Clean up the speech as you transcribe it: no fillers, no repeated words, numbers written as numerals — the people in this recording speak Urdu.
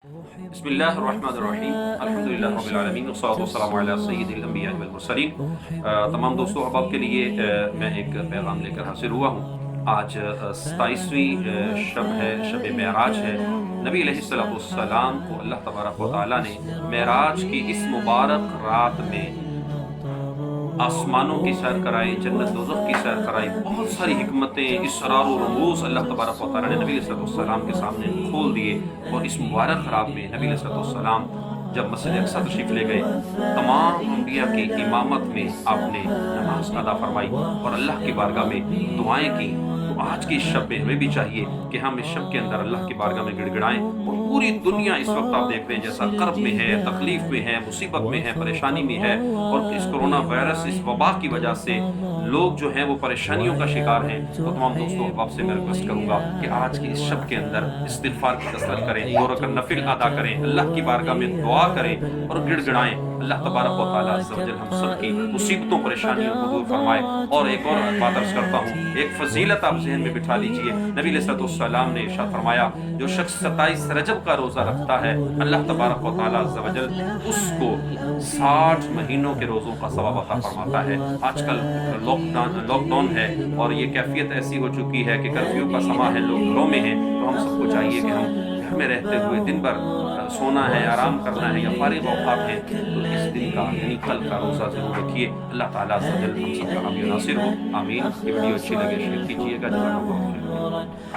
بسم اللہ الرحمن الرحیم الحمدللہ رب العالمین والصلاۃ والسلام علی سید الانبیاء والمرسلین۔ تمام دوستوں احباب کے لیے میں ایک پیغام لے کر حاضر ہوا ہوں۔ آج 27ویں شب ہے، شب معراج ہے۔ نبی علیہ الصلوۃ والسلام کو اللہ تبارک و تعالیٰ نے معراج کی اس مبارک رات میں آسمانوں کی سیر کرائی، جنت دوزخ کی سیر کرائی، بہت ساری حکمتیں، اسرار و رموز اللہ تبارک و تعالیٰ نے نبی علیہ الصلوۃ والسلام کے سامنے کھول دیے۔ اور اس مبارک رات میں نبی علیہ الصلوۃ والسلام جب مسجد اقصیٰ تشریف لے گئے، تمام انبیاء کی امامت میں آپ نے نماز ادا فرمائی اور اللہ کی بارگاہ میں دعائیں کی۔ تو آج کی اس شب میں ہمیں بھی چاہیے کہ ہم اس شب کے اندر اللہ کی بارگاہ میں گڑ گڑائیں۔ اور پوری دنیا اس وقت آپ دیکھ رہے ہیں جیسا کرب میں ہے، تکلیف میں ہے، مصیبت میں ہے، پریشانی میں ہے، اور اس کرونا وائرس، اس وبا کی وجہ سے لوگ جو ہیں وہ پریشانیوں کا شکار ہیں۔ تو تمام دوستوں احباب سے میں ریکویسٹ کروں گا کہ آج کی اس شب کے اندر استغفار کی کثرت کریں، 2 رکعت نفل ادا کریں، اللہ کی بارگاہ میں دعا کریں اور گڑ گڑائیں۔ اللہ تبارک و تعالیٰ عز و جل ہم سب کی مصیبتوں پریشانیوں کو دور فرمائے۔ اور ایک اور بات عرض کرتا ہوں، ایک فضیلت آپ ذہن میں بٹھا لیجئے۔ نبی علیہ الصلوۃ والسلام نے ارشاد فرمایا، جو شخص 27 رجب کا روزہ رکھتا ہے، اللہ تبارک و تعالیٰ عز و جل اس کو 60 مہینوں کے روزوں کا ثواب عطا فرماتا ہے۔ آج کل لاک ڈاؤن ہے اور یہ کیفیت ایسی ہو چکی ہے کہ کرفیو کا سماں ہے، لوگ گھروں میں ہیں، تو ہم سب کو چاہیے کہ ہم گھر میں رہتے ہوئے دن بھر سونا ہے، آرام کرنا ہے یا فارغ اوقات ہیں، تو اس دن کا یعنی کل کا روزہ ضرور رکھیے۔ اللہ تعالیٰ عز و جل ہم سب کا حامی و ناصر ہو، آمین۔ یہ ویڈیو اچھی لگے شیئر کیجیے گا، جزاک اللہ خیر۔